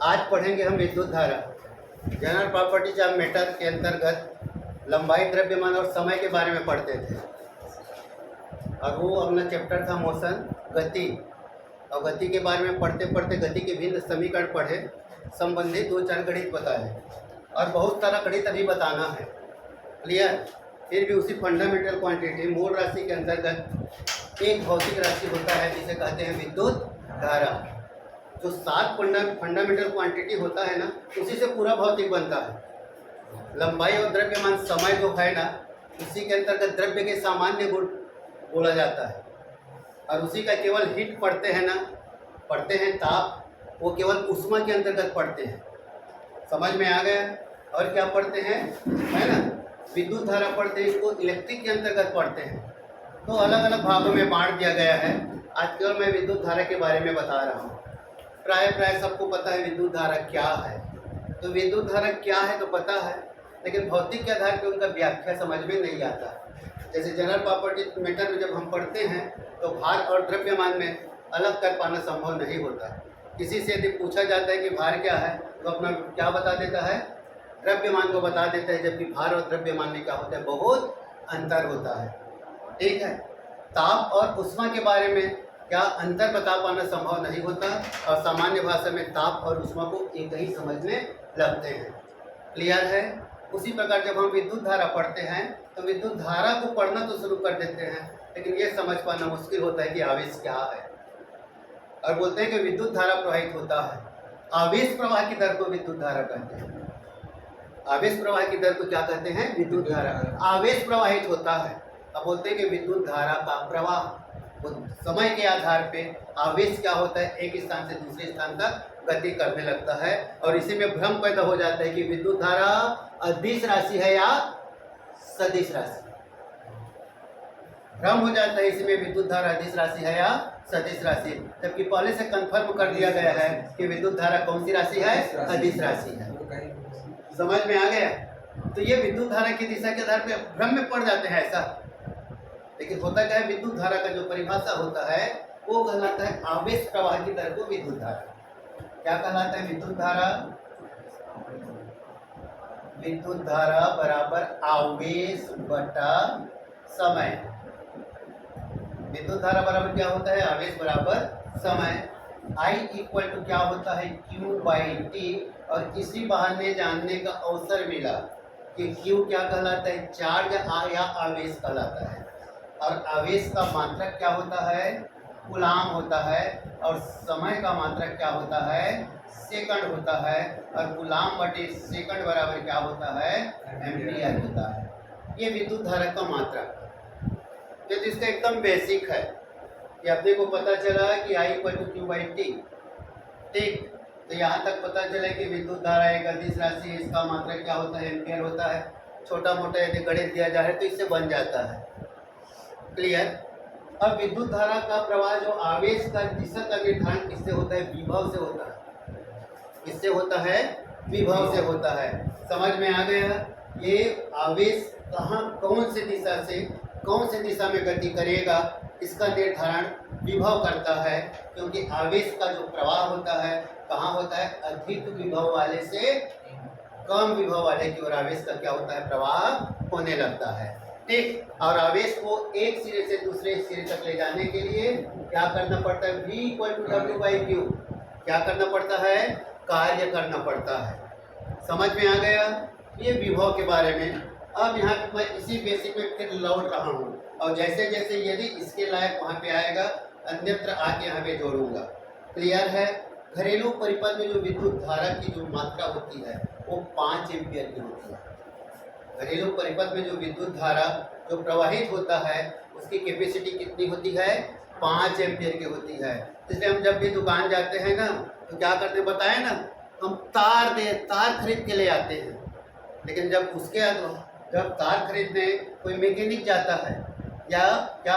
आज पढ़ेंगे हम विद्युत धारा। जनरल प्रॉपर्टीज ऑफ मैटर के अंतर्गत लंबाई, द्रव्यमान और समय के बारे में पढ़ते थे। और वो अपना चैप्टर था मोशन, गति। और गति के बारे में पढ़ते पढ़ते गति के भिन्न समीकरण पढ़े, संबंधित 2-4 गणित बताए और बहुत सारा गणित अभी बताना है। क्लियर? फिर भी उसी फंडामेंटल क्वांटिटी मूल राशि के अंतर्गत एक भौतिक राशि होता है जिसे कहते हैं विद्युत धारा। जो 7 फंडामेंटल क्वांटिटी होता है ना, उसी से पूरा भौतिक बनता है। लंबाई और द्रव्यमान समय जो है ना, उसी के अंतर्गत द्रव्य के सामान्य गुण बोला जाता है। और उसी का केवल हीट पढ़ते हैं ना, पढ़ते हैं ताप, वो केवल उष्मा के अंतर्गत पढ़ते हैं। समझ में आ गया? और क्या पढ़ते हैं, है ना, विद्युत धारा पढ़ते हैं, इसको इलेक्ट्रिक के अंतर्गत पढ़ते हैं। तो अलग अलग भागों में बांट दिया गया है। आज केवल मैं विद्युत धारा के बारे में बता रहा हूँ। प्राय सबको पता है विद्युत धारा क्या है। तो विद्युत धारा क्या है तो पता है, लेकिन भौतिक के आधार पर उनका व्याख्या समझ में नहीं आता। जैसे जनरल प्रॉपर्टी मैटर में जब हम पढ़ते हैं तो भार और द्रव्यमान में अलग कर पाना संभव नहीं होता। किसी से यदि पूछा जाता है कि भार क्या है तो अपना क्या बता देता है, द्रव्यमान को बता देता है, जबकि भार और द्रव्यमान में क्या होता है, बहुत अंतर होता है। ठीक है? ताप और उष्मा के बारे में क्या अंतर बता पाना संभव नहीं होता, और सामान्य भाषा में ताप और उष्मा को एक ही समझने लगते हैं। क्लियर है? उसी प्रकार जब हम विद्युत धारा पढ़ते हैं तो विद्युत धारा को पढ़ना तो शुरू कर देते हैं, लेकिन ये समझ पाना मुश्किल होता है कि आवेश क्या है। और बोलते हैं कि विद्युत धारा प्रवाहित होता है। आवेश प्रवाह की दर को विद्युत धारा कहते हैं। आवेश प्रवाह की दर को क्या कहते हैं? विद्युत धारा। आवेश प्रवाहित होता है। अब बोलते हैं कि विद्युत धारा का प्रवाह, वो समय के आधार पे आवेश क्या होता है, एक स्थान से दूसरे स्थान तक गति करने लगता है। और इसी में भ्रम पैदा हो जाता है कि विद्युत धारा अदिश राशि है या सदिश राशि। भ्रम हो जाता है इसमें, विद्युत धारा अदिश राशि है या सदिश राशि, जबकि पहले से कंफर्म कर दिया गया है कि विद्युत धारा कौन सी राशि है, अदिश राशि है। समझ में आ गया? तो ये विद्युत धारा की दिशा के आधार पर भ्रम में पड़ जाते हैं ऐसा। लेकिन होता क्या है, विद्युत धारा का जो परिभाषा होता है वो कहलाता है आवेश प्रवाह की दर को विद्युत धारा। क्या कहलाता है? विद्युत धारा, विद्युत धारा बराबर आवेश बटा समय। विद्युत धारा बराबर क्या होता है? आवेश बराबर समय। I इक्वल टू क्या होता है? Q/T। और इसी बहाने जानने का अवसर मिला कि Q क्या कहलाता है? चार्ज या आवेश कहलाता है। और आवेश का मात्रक क्या होता है? कूलाम होता है। और समय का मात्रक क्या होता है? सेकंड होता है। और कूलाम बटे सेकंड बराबर क्या होता है? एम्पियर होता है। ये विद्युत धारा का मात्रक। तो इसका एकदम बेसिक है कि अपने को पता चला कि I इक्वल टू Q/T। ठीक, तो यहाँ तक पता चला कि विद्युत धारा एक अदिश राशि है, इसका मात्रक क्या होता है? एम्पियर होता है। छोटा मोटा यदि गणित दिया जाए तो इससे बन जाता है। क्लियर? अब विद्युत धारा का प्रवाह, जो आवेश का दिशा का निर्धारण किससे होता है? विभव से होता है। किससे होता है? विभव से होता है। समझ में आ गया? ये आवेश कहाँ, कौन से दिशा में गति करेगा, इसका निर्धारण विभव करता है। क्योंकि आवेश का जो प्रवाह होता है कहाँ होता है? अधिक विभव वाले से कम विभव वाले की ओर आवेश का क्या होता है? प्रवाह होने लगता है। ठीक, और आवेश को एक सिरे से दूसरे सिरे तक ले जाने के लिए क्या करना पड़ता है? V equal to W/Q। क्या करना पड़ता है? कार्य करना पड़ता है। समझ में आ गया? ये विभव के बारे में। अब यहाँ पे मैं इसी बेसिक में फिर लौट रहा हूँ, और जैसे जैसे यदि इसके लायक वहाँ पे आएगा, अन्यत्र आके यहाँ पे जोड़ूंगा। क्लियर है? घरेलू परिपथ में जो विद्युत धारा की जो मात्रा होती है वो 5 एम्पियर की होती है। घरेलू परिपथ में जो विद्युत धारा जो प्रवाहित होता है उसकी कैपेसिटी कितनी होती है? 5 एम्पियर की होती है। इसलिए हम जब भी दुकान जाते हैं ना तो क्या करते बताए ना, हम तार खरीद के ले आते हैं। लेकिन जब तार खरीदने कोई मैकेनिक जाता है या क्या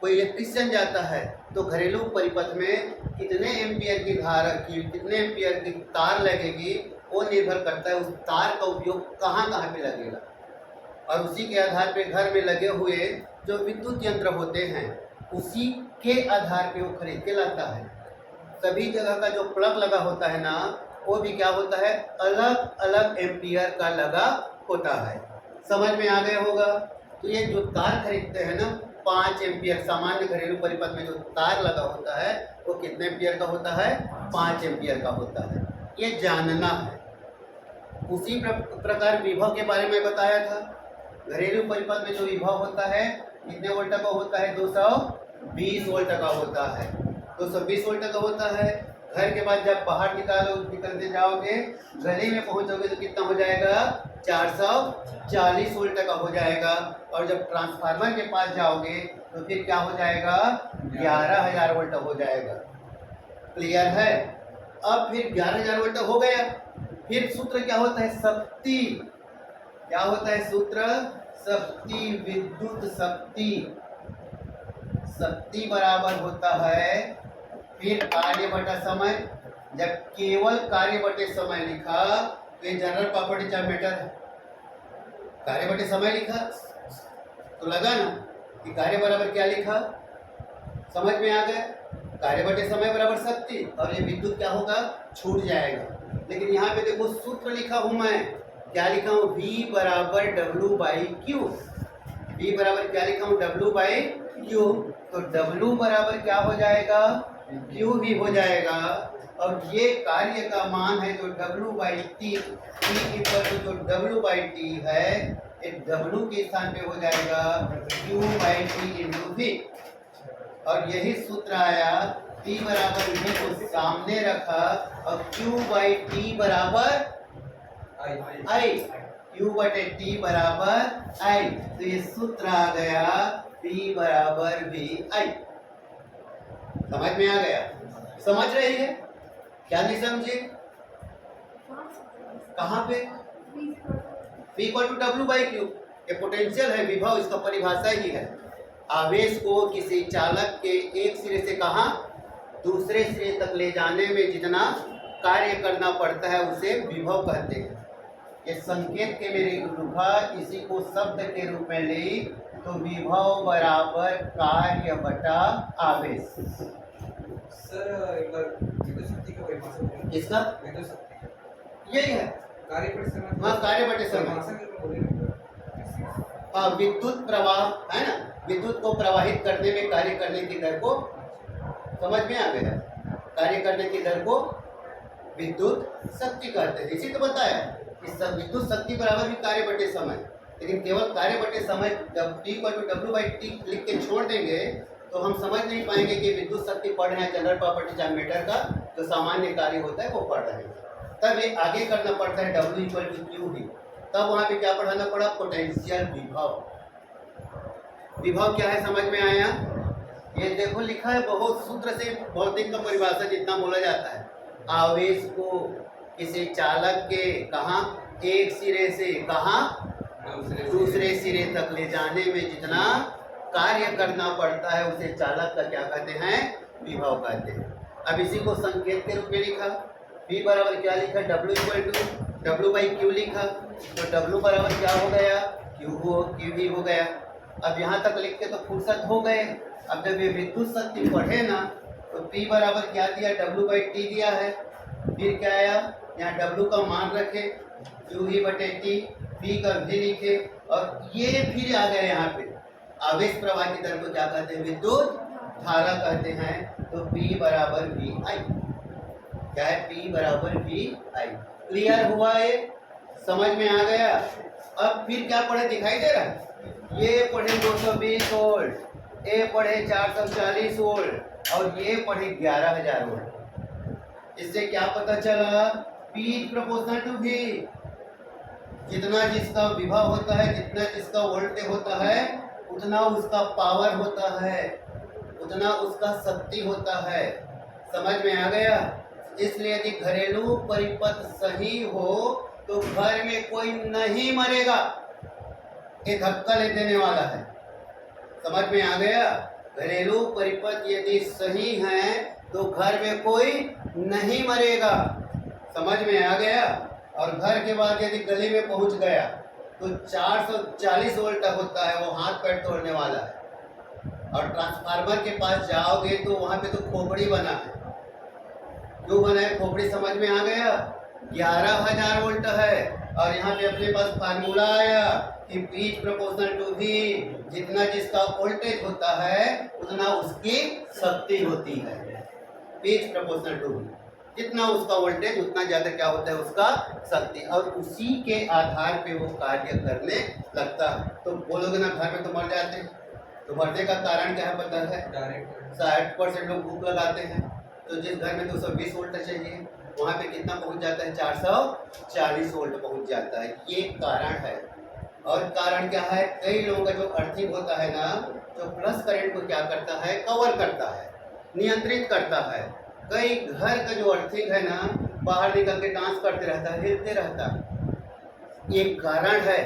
कोई इलेक्ट्रीशियन जाता है तो घरेलू परिपथ में कितने एम्पियर की धारा की, कितने एम्पियर की तार लगेगी, वो निर्भर करता है उस तार का उपयोग कहाँ कहाँ पे लगेगा। और उसी के आधार पे घर में लगे हुए जो विद्युत यंत्र होते हैं उसी के आधार पे वो खरीद के लाता है। सभी जगह का जो प्लग लगा होता है ना, वो भी क्या होता है, अलग अलग एम्पियर का लगा होता है। समझ में आ गया होगा। तो ये जो तार खरीदते हैं ना, 5 एम्पियर सामान्य घरेलू परिपथ में जो तार लगा होता है वो कितने एम्पियर का होता है, 5 एम्पियर का होता है। ये जानना है। उसी प्रकार विभव के बारे में बताया था। घरेलू परिपथ में जो विभव होता है कितने वोल्ट का होता है, 220 वोल्ट का होता है। 220 वोल्ट का होता है। घर के बाद जब बाहर निकलते जाओगे, गली में पहुंचोगे तो कितना हो जाएगा, 440 वोल्ट का हो जाएगा। और जब ट्रांसफार्मर के पास जाओगे तो फिर क्या हो जाएगा, 11,000 वोल्ट हो जाएगा। क्लियर है। अब फिर 11,000 वोल्ट हो गया, फिर सूत्र क्या होता है, शक्ति। क्या होता है सूत्र, शक्ति, विद्युत शक्ति। शक्ति बराबर होता है फिर कार्य बटा समय। जब केवल कार्य बटे समय लिखा तो ये जनरल प्रॉपर्टी चाहे मैटर है। कार्य बटे समय लिखा तो लगा ना कि कार्य बराबर क्या लिखा, समझ में आ गया। कार्य बटे समय बराबर शक्ति, और ये विद्युत क्या होगा, छूट जाएगा। लेकिन यहाँ पे देखो सूत्र लिखा हूं मैं, क्या लिखा हूँ, V बराबर W/Q। V बराबर क्या लिखा हूँ, W/Q। तो W बराबर क्या हो जाएगा, Q भी हो जाएगा। और ये कार्य का मान है जो W/T, जो W/T है, एक W के स्थान पे हो जाएगा Q/T × V। और यही सूत्र आया, P बराबर V को सामने रखा और Q/T बराबर I, Q/T बराबर I। तो ये सूत्र आ गया P बराबर VI। समझ में आ गया, समझ रही है, क्या नहीं समझे, कहाँ पे, P = W/Q। ये पोटेंशियल है, विभव इसका परिभाषा ही है। आवेश को किसी चालक के एक सिरे से कहाँ दूसरे सिरे तक ले जाने में जितना कार्य करना पड़ता है उसे विभव कहते हैं। ये संकेत के मेरे लिखा, इसी को शब्द के रूप में ले तो विभव बराबर कार्य बटा आवेश। सर एक बार विद्युत शक्ति का परिभाषा बोलिए। किसका, विद्युत शक्ति का यही है, कार्य बटे समय। हाँ कार्य बटे समय। परिभाषा के रूप में बोलिए। हाँ विद्युत प्रवाह है ना, विद्युत को प्रवाहित करने में कार्य करने की दर को, समझ में आ गया, कार्य करने की दर को विद्युत शक्ति कहते हैं। इसी तो बताया कि विद्युत शक्ति बराबर भी कार्य बटे समय। लेकिन केवल कार्य बटे समय T = W/T लिख के छोड़ देंगे तो हम समझ नहीं पाएंगे कि विद्युत शक्ति पढ़ रहे हैं जनरल प्रॉपर्टी चाहे मीटर का जो सामान्य कार्य होता है वो पढ़ रहे हैं। तब ये आगे करना पड़ता है W = Q भी। तब वहाँ पे क्या पढ़ाना पड़ा, पोटेंशियल विभव। विभव क्या है समझ में आया, ये देखो लिखा है, बहुत सूत्र से भौतिक का परिभाषा जितना बोला जाता है। आवेश को किसी चालक के कहाँ एक सिरे से कहाँ दूसरे सिरे तक ले जाने में जितना कार्य करना पड़ता है उसे चालक का क्या कहते हैं, विभव कहते हैं। अब इसी को संकेत के रूप में लिखा, V बराबर क्या लिखा, W = W/Q लिखा। तो W बराबर क्या हो गया, QV हो गया। अब यहाँ तक लिख के तो फुर्सत हो गए। अब जब ये विद्युत शक्ति पढ़े ना तो P बराबर क्या दिया, W/T दिया है। फिर क्या आया, यहाँ W का मान रखे, QV/T, P का V लिखे, और ये फिर आ गए यहाँ पे आवेश प्रवाह की दर को क्या कहते हैं, विद्युत धारा कहते हैं। तो P बराबर VI, क्या है, P बराबर VI। क्लियर हुआ, ये समझ में आ गया। अब फिर क्या पढ़े, दिखाई दे रहा है, ये पढ़े 220 वोल्ट, ये पढ़े 440 वोल्ट, और ये पढ़े 11,000 वोल्ट। इससे क्या पता चला, P = V। जितना जिसका विभव होता है, जितना जिसका वोल्टेज होता है, उतना उसका पावर होता है, उतना उसका शक्ति होता है। समझ में आ गया। इसलिए यदि घरेलू परिपथ सही हो तो घर में कोई नहीं मरेगा, ये धक्का ले देने वाला है। समझ में आ गया। घरेलू परिपथ यदि सही है तो घर में कोई नहीं मरेगा, समझ में आ गया। और घर के बाद यदि गली में पहुंच गया तो 440 वोल्ट होता है, वो हाथ पैर तोड़ने वाला है। और ट्रांसफार्मर के पास जाओगे तो वहाँ पे तो खोपड़ी बना है, जो बनाए खोपड़ी समझ में आ गया। 11,000 वोल्ट है और यहाँ पे अपने पास फार्मूला आया कि P प्रोपोर्शनल टू V, जितना जिसका वोल्टेज होता है उतना उसकी शक्ति होती है। P प्रोपोर्शनल टू V, जितना उसका वोल्टेज उतना ज्यादा क्या होता है उसका शक्ति, और उसी के आधार पे वो कार्य करने लगता है। तो बोलोगे ना घर में तो मर जाते हैं, तो मरने का कारण क्या है पता है? डायरेक्ट 60% लोग भूख लगाते हैं, तो जिस घर में 220 वोल्ट चाहिए वहाँ पे कितना पहुँच जाता है? 440 वोल्ट पहुँच जाता है। ये कारण है। और कारण क्या है? कई लोगों का जो अर्थिंग होता है ना, जो प्लस करंट को क्या करता है? कवर करता है, नियंत्रित करता है। कई घर का जो अर्थिंग है ना, बाहर निकल के डांस करते रहता है, हिलते रहता है। ये कारण है।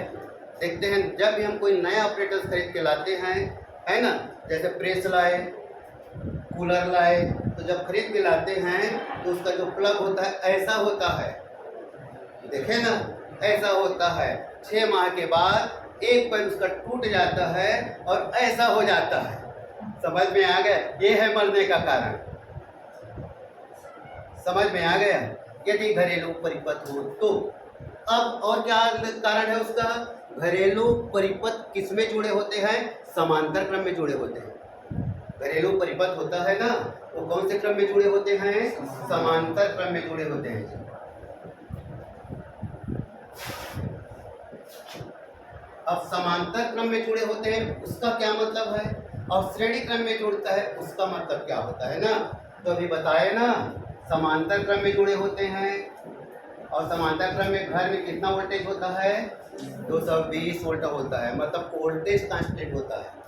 देखते हैं जब भी हम कोई नया ऑपरेटर्स खरीद के लाते हैं, है ना, जैसे प्रेस लाए, कूलर लाए, तो जब खरीद के लाते हैं तो उसका जो प्लग होता है ऐसा होता है, देखे ना, ऐसा होता है। 6 माह के बाद एक पैर उसका टूट जाता है और ऐसा हो जाता है। समझ में आ गया? ये है मरने का कारण। समझ में आ गया? यदि घरेलू परिपथ हो तो। अब और क्या कारण है उसका? घरेलू परिपथ किस में जुड़े होते हैं? समांतर क्रम में जुड़े होते हैं। घरेलू परिपथ होता है ना, वो कौन से क्रम में जुड़े होते हैं? समांतर क्रम में जुड़े होते हैं। अब समांतर क्रम में जुड़े होते हैं उसका क्या मतलब है? और श्रेणी क्रम में जुड़ता है उसका मतलब क्या होता है ना? तो अभी बताए ना, समांतर क्रम में जुड़े होते हैं और समांतर क्रम में घर में कितना वोल्टेज होता है? 220 वोल्ट होता है, मतलब वोल्टेज कांस्टेंट होता है।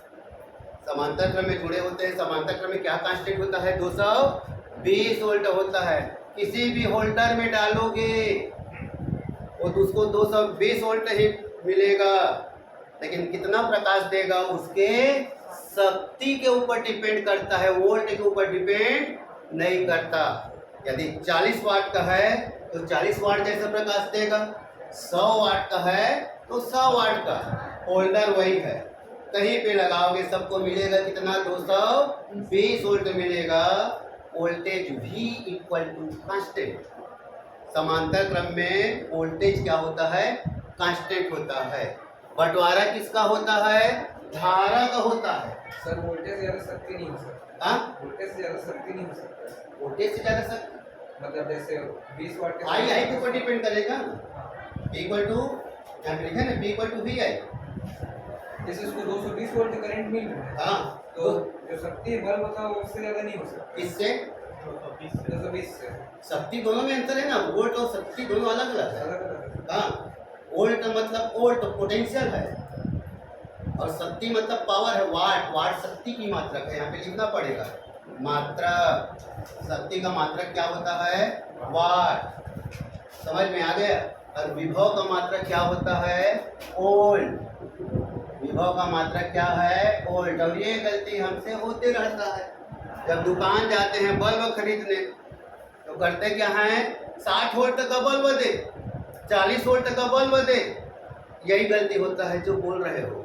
समांतर क्रम में जुड़े होते हैं, समांतर क्रम में क्या कांस्टेंट होता है? 220 वोल्ट होता है। किसी भी होल्डर में डालोगे वो तो उसको 220 वोल्ट ही मिलेगा, लेकिन कितना प्रकाश देगा उसके शक्ति के ऊपर डिपेंड करता है, वोल्ट के ऊपर डिपेंड नहीं करता। यदि 40 वाट का है तो 40 वाट जैसा प्रकाश देगा, 100 वाट का है तो 100 वाट का, होल्डर वही है। कहीं पे लगाओगे सबको मिलेगा कितना? 220 वोल्ट मिलेगा। Voltage V equal to constant. समांतर क्रम में वोल्टेज क्या होता है? कांस्टेंट होता है। बंटवारा किसका होता है? धारा का होता है। सर वोल्टेज से ज्यादा शक्ति नहीं हो सकता। हाँ, वोल्टेज से ज्यादा शक्ति नहीं हो सकता। वोल्टेज से ज्यादा शक्ति मतलब जैसे 20 वाट के आई के ऊपर डिपेंड करेगा। P इक्वल टू, यहाँ पे लिखा है ना, P इक्वल टू VI। जैसे उसको 220 वोल्ट करंट मिल रहा है, हाँ, तो जो शक्ति बल्ब होता है वो उससे ज्यादा नहीं हो सकता। इससे 220 से शक्ति दोनों में अंतर है ना, वोल्ट और शक्ति दोनों अलग अलग है। अलग अलग। हाँ, वोल्ट मतलब वोल्ट पोटेंशियल है और शक्ति मतलब पावर है, वाट। वाट शक्ति की मात्रक है, यहाँ पे लिखना पड़ेगा मात्रा। शक्ति का मात्रक क्या होता है? वाट। समझ में आ गया? और विभव का मात्रक क्या होता है? वोल्ट। विभव का मात्रक क्या है? वोल्ट। और ये गलती हमसे होते रहता है। जब दुकान जाते हैं बल्ब खरीदने तो करते क्या है? 60 वोल्ट का बल्ब दे, 40 वोल्ट का बल्ब दे। यही गलती होता है जो बोल रहे हो।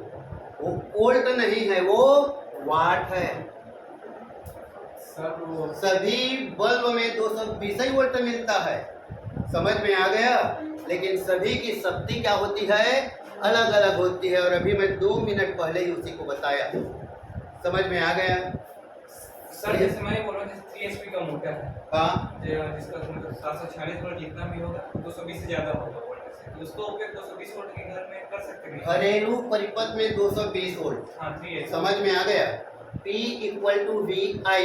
वो वोल्ट नहीं है, वो वाट है। सभी बल्ब में 220 ही वोल्ट मिलता है। समझ में आ गया? लेकिन सभी की शक्ति क्या होती है? अलग अलग होती है। और अभी मैं 2 मिनट पहले ही उसी को बताया। समझ में आ गया? सर जैसे मैं बोल रहा हूँ 3 HP का मोटर है, हाँ, जिसका 746 वोल्ट जितना भी होगा 220 से ज्यादा होगा वोल्ट से, तो उसको उपयोग 220 वोल्ट के घर में कर सकते हैं। घरेलू परिपथ में 220 वोल्ट। हाँ 3 HP। समझ में आ गया? P equal to VI।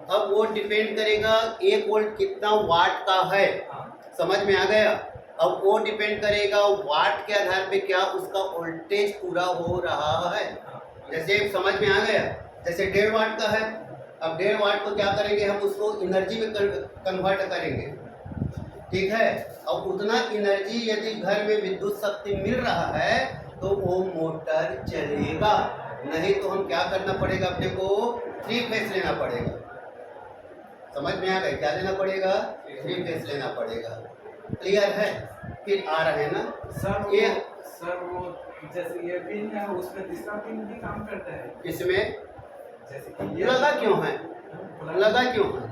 अब वो डिपेंड करेगा 1 वोल्ट कितना वाट का है। समझ में आ गया? अब वो डिपेंड करेगा वाट के आधार पे क्या उसका वोल्टेज पूरा हो रहा है। जैसे समझ में आ गया? जैसे 1.5 वाट का है, अब 1.5 वाट को क्या करेंगे? हम उसको एनर्जी में कन्वर्ट करेंगे। ठीक है? अब उतना एनर्जी यदि घर में विद्युत शक्ति मिल रहा है तो वो मोटर चलेगा। नहीं तो हम क्या करना पड़ेगा? अपने को 3 फेस लेना पड़ेगा। समझ में आ गया? क्या लेना पड़ेगा? 3 फेस लेना पड़ेगा। क्लियर है? फिर आ रहे हैं ना सर ये वो जैसे ये पिन है उसमें तीसरा पिन भी काम करता है। इसमें जैसे कि ये लगा क्यों है? लगा क्यों है?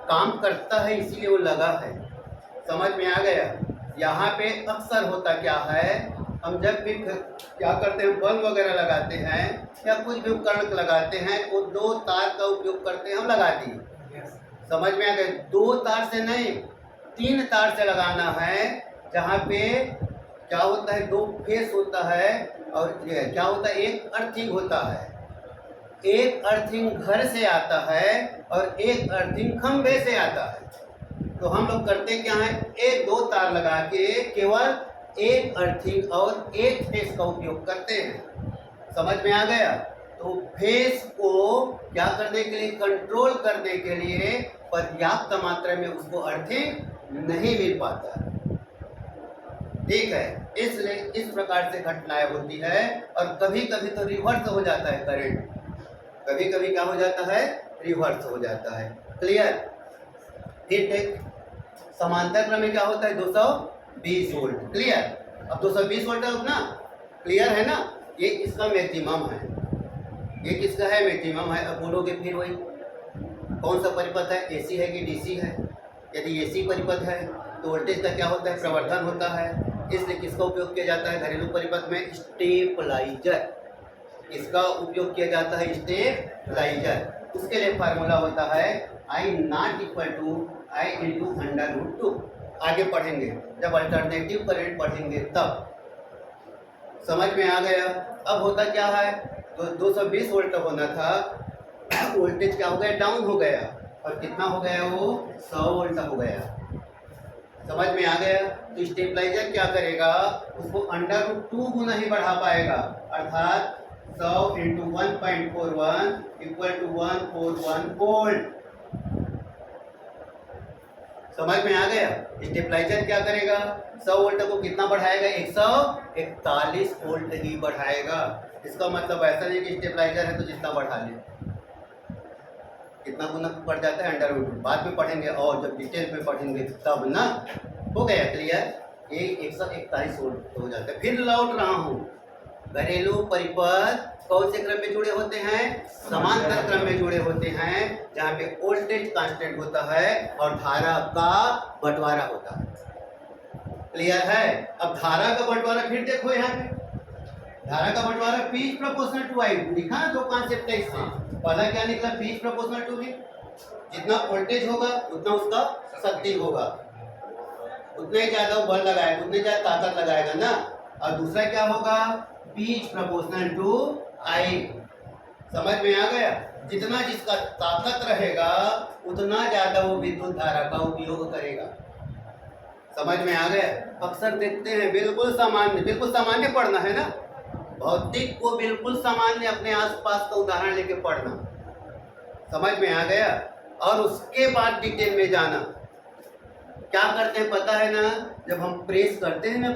काम करता है इसीलिए वो लगा है। समझ में आ गया? यहाँ पे अक्सर होता क्या है, हम जब भी क्या करते हैं, बल्ब वगैरह लगाते हैं या कुछ भी उपकरण लगाते हैं, वो 2 तार का उपयोग करते हैं, हम लगा दिए। समझ में आ गया? 2 तार से नहीं, 3 तार से लगाना है, जहाँ पे क्या होता है, 2 फेस होता है और क्या होता है, एक अर्थिंग होता है। एक अर्थिंग घर से आता है और एक अर्थिंग खंभे से आता है। तो हम लोग करते क्या है, 1-2 तार लगा के केवल एक अर्थिंग और एक फेस का उपयोग करते हैं। समझ में आ गया? तो फेस को क्या करने के लिए, कंट्रोल करने के लिए पर्याप्त मात्रा में उसको अर्थिंग नहीं मिल पाता। ठीक है, इसलिए इस प्रकार से घटनाएं होती है। और कभी कभी तो रिवर्स हो जाता है करंट, कभी कभी क्या हो जाता है, रिवर्स हो जाता है। क्लियर? ठीक है, समांतर क्रम में क्या होता है, 220 वोल्ट। क्लियर? अब 220 वोल्ट ना, क्लियर है ना? ये इसका मैक्सिमम है, ये किसका है, मैक्सिमम है। अब बोलोगे फिर वही कौन सा परिपथ है, एसी है कि डीसी है? यदि एसी परिपथ है तो वोल्टेज का क्या होता है, प्रवर्धन होता है। इसलिए किसका उपयोग किया जाता है घरेलू परिपथ में, स्टेबलाइजर। इसका उपयोग किया जाता है स्टेबलाइजर। उसके लिए फार्मूला होता है I not equal to I into √2। आगे पढ़ेंगे जब अल्टरनेटिव करंट पढ़ेंगे तब। समझ में आ गया? अब होता क्या है, तो 220 वोल्ट होना था, वोल्टेज क्या हो गया, डाउन हो गया। और कितना हो गया, वो 100 वोल्ट हो गया। समझ में आ गया? तो स्टेबलाइजर क्या करेगा, उसको √2 गुना ही बढ़ा पाएगा, अर्थात 100 इंटू 1.41 इक्वल टू 141 वोल्ट। समझ में आ गया? स्टेबलाइजर क्या करेगा, 100 वोल्ट को कितना बढ़ाएगा, 141 वोल्ट ही बढ़ाएगा। इसका मतलब ऐसा नहीं कि स्टेबलाइजर है तो जितना बढ़ा ले, कितना गुना बढ़ जाता है, √2। बाद में पढ़ेंगे और जब डिटेल में पढ़ेंगे तब ना। हो गया क्लियर? ये 141 वोल्ट हो जाता है। फिर लौट रहा हूँ, घरेलू परिपथ कौन से क्रम में जुड़े होते हैं, समांतर क्रम में जुड़े होते हैं, जहाँ पे वोल्टेज कांस्टेंट होता है और धारा का बंटवारा होता है। क्लियर है? अब धारा का बंटवारा फिर देखो, यहाँ पे धारा का बंटवारा P प्रोपोर्शनल टू I लिखा ना, 2 कॉन्सेप्ट है इससे। पहला क्या निकला, P प्रोपोर्शनल टू V। जितना वोल्टेज होगा उतना उसका शक्ति होगा, उतना ही ज्यादा बल लगाएगा, उतनी ज्यादा ताकत लगाएगा ना। और दूसरा क्या होगा, P प्रोपोर्शनल टू I। समझ में आ गया? जितना जिसका ताकत रहेगा उतना ज्यादा वो विद्युत धारा का उपयोग करेगा। समझ में आ गया? अक्सर देखते हैं, बिल्कुल सामान्य पढ़ना है ना, भौतिक को बिल्कुल सामान्य अपने आसपास का उदाहरण लेके पढ़ना। समझ में आ गया? और उसके बाद डिटेल में जाना। क्या करते हैं पता है ना, जब हम प्रेस करते हैं ना,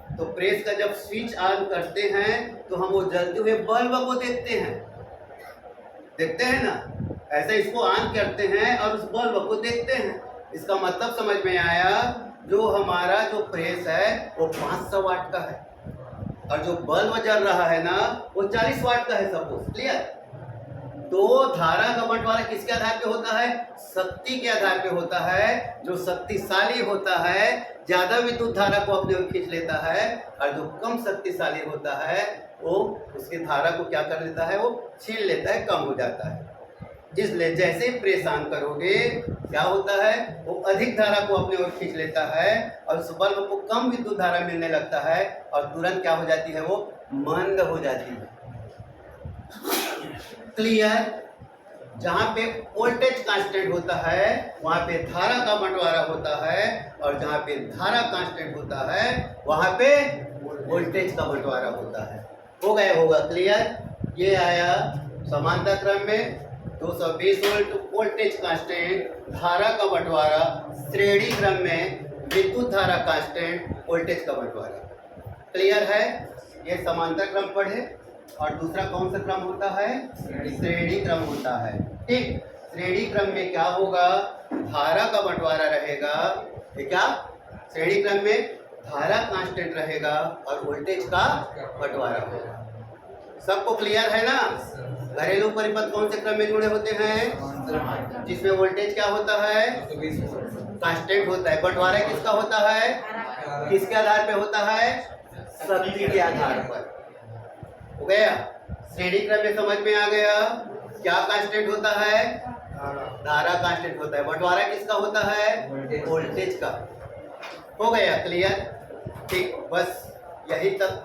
तो प्रेस का जब स्विच ऑन करते हैं तो हम वो जलते हुए बल्ब को देखते हैं ना, ऐसे इसको ऑन करते हैं और उस बल्ब को देखते हैं। इसका मतलब समझ में आया, जो हमारा जो प्रेस है वो 500 वाट का है और जो बल्ब जल रहा है ना वो 40 वाट का है, सपोज। क्लियर? तो धारा का बंटवारा किसके आधार पे होता है, शक्ति के आधार पे होता है। जो शक्तिशाली होता है ज्यादा विद्युत धारा को अपने ओर खींच लेता है, और जो कम शक्तिशाली होता है वो उसकी धारा को क्या कर लेता है, वो छीन लेता है, कम हो जाता है। इसलिए जैसे ही प्रेस ऑन करोगे क्या होता है, वो अधिक धारा को अपनी ओर खींच लेता है और उस बल्ब को कम विद्युत धारा मिलने लगता है और तुरंत क्या हो जाती है, वो मंद हो जाती है। क्लियर? जहाँ पे वोल्टेज कांस्टेंट होता है वहाँ पे धारा का बंटवारा होता है, और जहाँ पे धारा कांस्टेंट होता है वहाँ पे वोल्टेज का बंटवारा होता है। हो गया होगा क्लियर? ये आया समांतर क्रम में 220 वोल्ट वोल्टेज कांस्टेंट, धारा का बंटवारा, श्रेणी क्रम में विद्युत धारा कांस्टेंट, वोल्टेज का बंटवारा। क्लियर है? ये समांतर क्रम पढ़े। और दूसरा कौन सा क्रम होता है, श्रेणी क्रम होता है। ठीक, श्रेणी क्रम में क्या होगा, धारा का बंटवारा रहेगा। क्या, श्रेणी क्रम में धारा कांस्टेंट रहेगा और वोल्टेज का बंटवारा होगा। सबको क्लियर है ना? घरेलू परिपथ कौन से क्रम में जुड़े होते हैं, जिसमें वोल्टेज क्या होता है, 220 वोल्ट। कांस्टेंट होता है। बंटवारा किसका होता है, किसके आधार पे होता है, शक्ति के आधार पर। हो गया, श्रेणी क्रम में समझ में आ गया। क्या कांस्टेंट होता है, धारा कांस्टेंट होता है। बंटवारा किसका होता है, वोल्टेज का। हो गया क्लियर, ठीक, बस यही तक